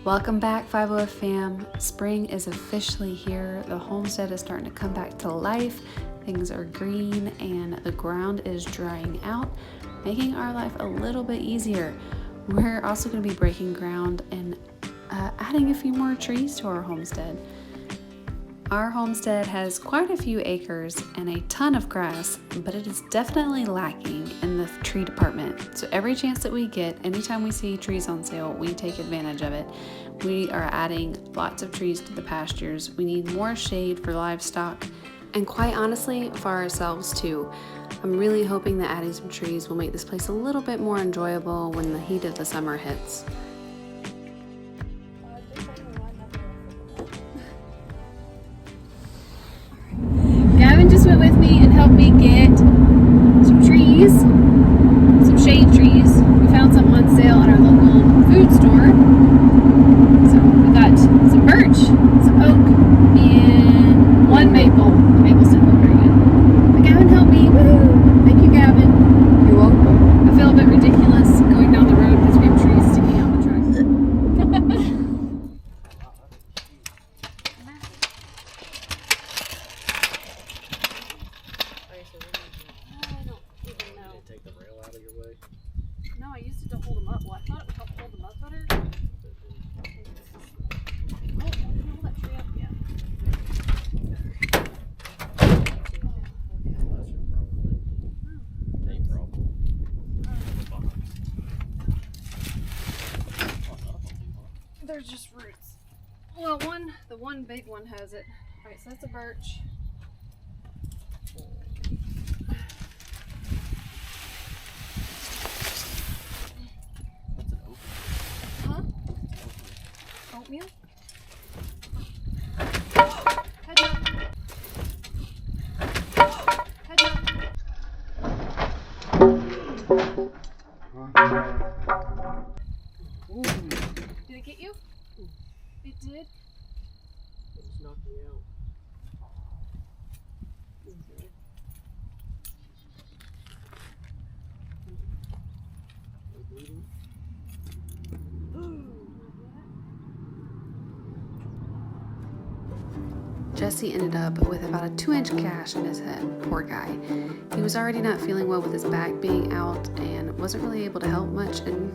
Welcome back, 5OF fam. Spring is officially here. The homestead is starting to come back to life. Things are green and the ground is drying out, making our life a little bit easier. We're also going to be breaking ground and adding a few more trees to our homestead. Our homestead has quite a few acres and a ton of grass, but it is definitely lacking in the tree department. So every chance that we get, anytime we see trees on sale, we take advantage of it. We are adding lots of trees to the pastures. We need more shade for livestock, and quite honestly, for ourselves too. I'm really hoping that adding some trees will make this place a little bit more enjoyable when the heat of the summer hits. Gavin just went with me and helped me get some trees, some shade trees. We found some on sale at our local food store. So we got some birch, some oak, and one maple. The maple's didn't look very good. But Gavin helped me. Woo! Thank you, Gavin. You're welcome. I feel a bit ridiculous going down the road because we have trees sticking out the truck. Take the rail out of your way. No, I used it to hold them up. Well, I thought it would help hold them up better. Oh, I didn't hold that tree up yet. Ain't problem. There's just roots. Well, the one big one has it. Alright, so that's a birch. What's an oak? Huh? Oatmeal? Head up. Head up. Ooh. Did it get you? It did? It just knocked me out. Jesse ended up with about a 2-inch gash in his head. Poor guy. He was already not feeling well with his back being out and wasn't really able to help much, and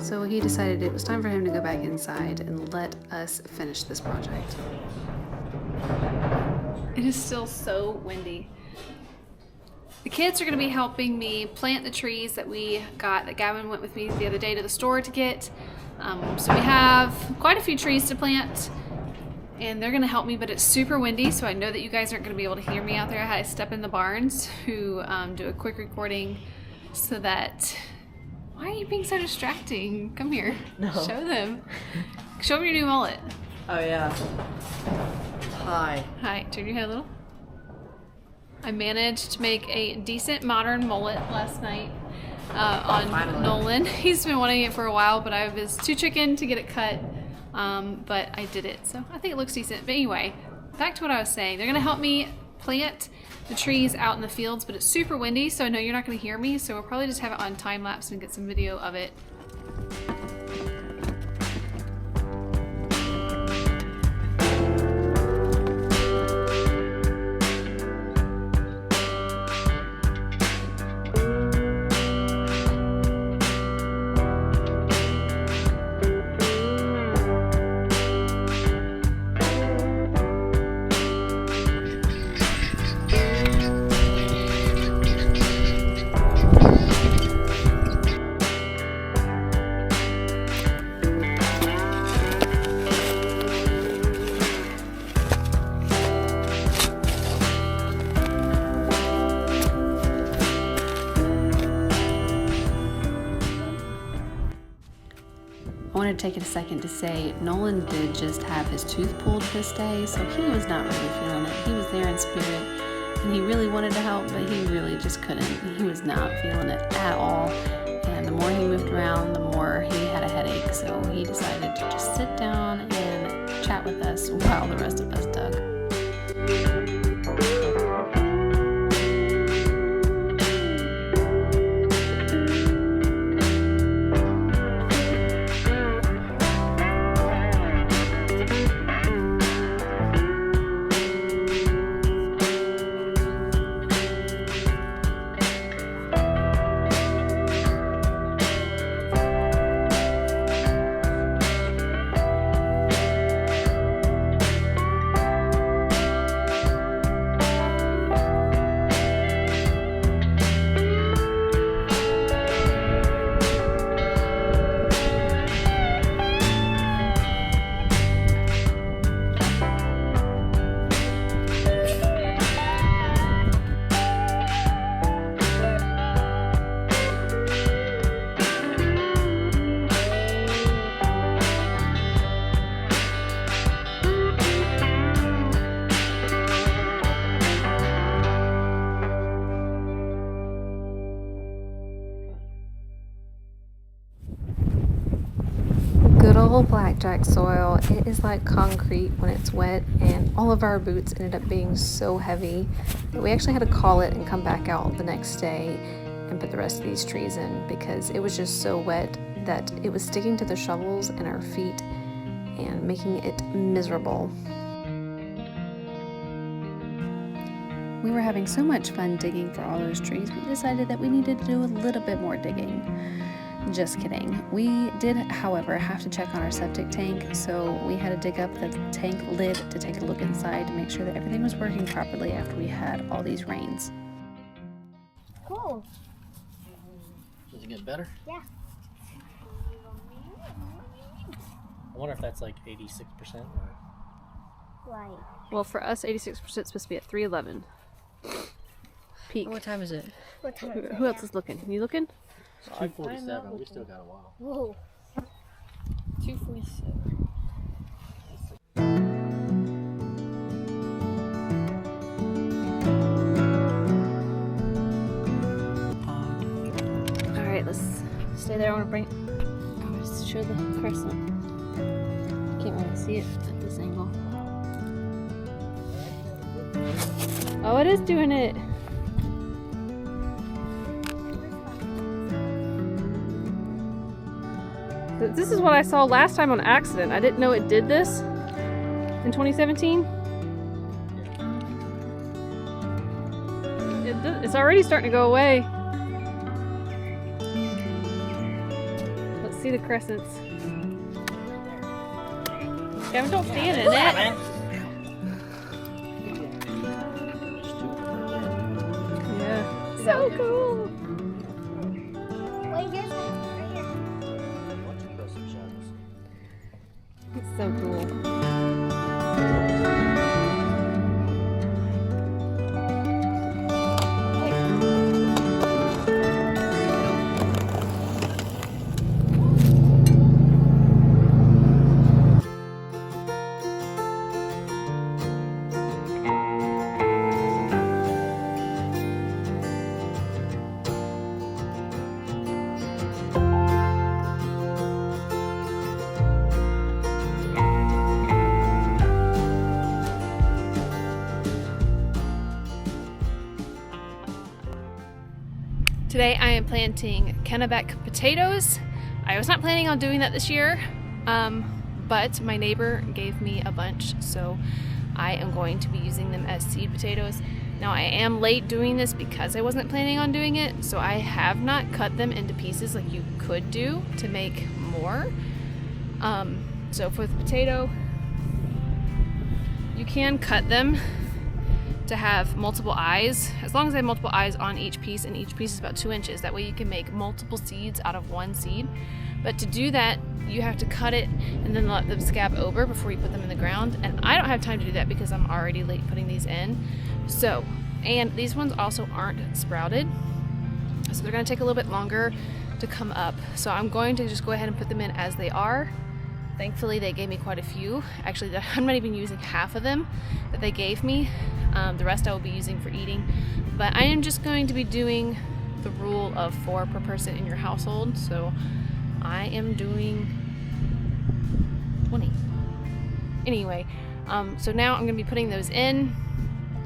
so he decided it was time for him to go back inside and let us finish this project. It is still so windy. The kids are going to be helping me plant the trees that we got, that Gavin went with me the other day to the store to get. So we have quite a few trees to plant, and they're going to help me, but it's super windy, so I know that you guys aren't going to be able to hear me out there. I had to step in the barns to do a quick recording so that... Why are you being so distracting? Come here. No. Show them. Show them your new mullet. Oh yeah. Hi. Hi, turn your head a little. I managed to make a decent modern mullet last night on Finally. Nolan. He's been wanting it for a while, but I was too chicken to get it cut. But I did it, so I think it looks decent. But anyway, back to what I was saying. They're gonna help me plant the trees out in the fields, but it's super windy, so I know you're not gonna hear me, so we'll probably just have it on time lapse and get some video of it. I wanted to take a second to say Nolan did just have his tooth pulled this day, so he was not really feeling it. He was there in spirit and he really wanted to help, but he really just couldn't. He was not feeling it at all. And the more he moved around, the more he had a headache, so he decided to just sit down and chat with us while the rest of us dug. So blackjack soil, it is like concrete when it's wet, and all of our boots ended up being so heavy that we actually had to call it and come back out the next day and put the rest of these trees in because it was just so wet that it was sticking to the shovels and our feet and making it miserable. We were having so much fun digging for all those trees, we decided that we needed to do a little bit more digging. Just kidding. We did, however, have to check on our septic tank, so we had to dig up the tank lid to take a look inside to make sure that everything was working properly after we had all these rains. Cool. Does it get better? Yeah. I wonder if that's like 86% or... Right. Well, for us, 86% is supposed to be at 311. Peak. What time is it? What time is it? Who else is looking? You looking? 5:47. We still got a while. Whoa. 2:47. All right, let's stay there. I want to show the crescent. Can't really see it at this angle. Oh, it is doing it. This is what I saw last time on accident. I didn't know it did this in 2017. It's already starting to go away. Let's see the crescents. Kevin, don't stand in it. Yeah. So cool. Wait, here's one right here. Watch it go some shadows. It's so cool. Today I am planting Kennebec potatoes. I was not planning on doing that this year, but my neighbor gave me a bunch, so I am going to be using them as seed potatoes. Now I am late doing this because I wasn't planning on doing it, so I have not cut them into pieces like you could do to make more. So for the potato, you can cut them to have multiple eyes, as long as I have multiple eyes on each piece, and each piece is about 2 inches. That way you can make multiple seeds out of one seed. But to do that, you have to cut it and then let them scab over before you put them in the ground. And I don't have time to do that because I'm already late putting these in. So, and these ones also aren't sprouted, so they're gonna take a little bit longer to come up. So I'm going to just go ahead and put them in as they are. Thankfully, they gave me quite a few. Actually, I'm not even using half of them that they gave me. The rest I will be using for eating. But I am just going to be doing the rule of 4 per person in your household. So I am doing 20. Anyway, so now I'm going to be putting those in.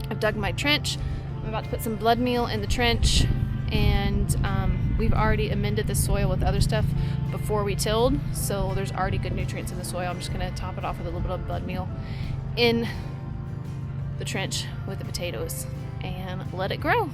I've dug my trench. I'm about to put some blood meal in the trench. And we've already amended the soil with other stuff before we tilled, so there's already good nutrients in the soil. I'm just going to top it off with a little bit of blood meal in the trench with the potatoes and let it grow.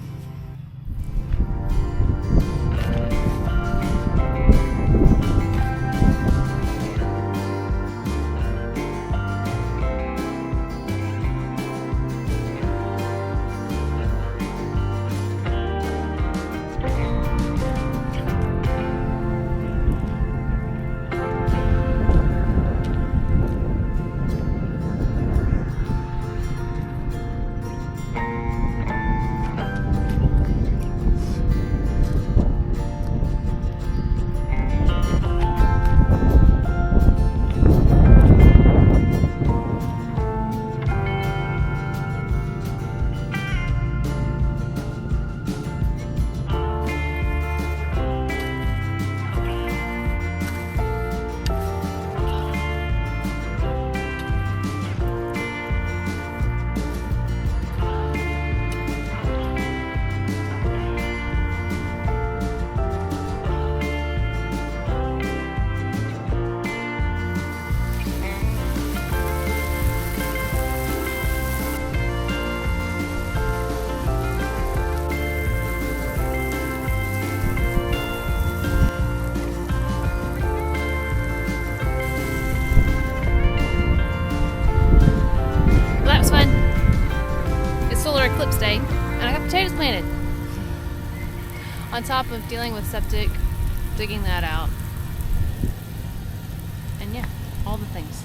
Potatoes planted. On top of dealing with septic, digging that out. And yeah, all the things.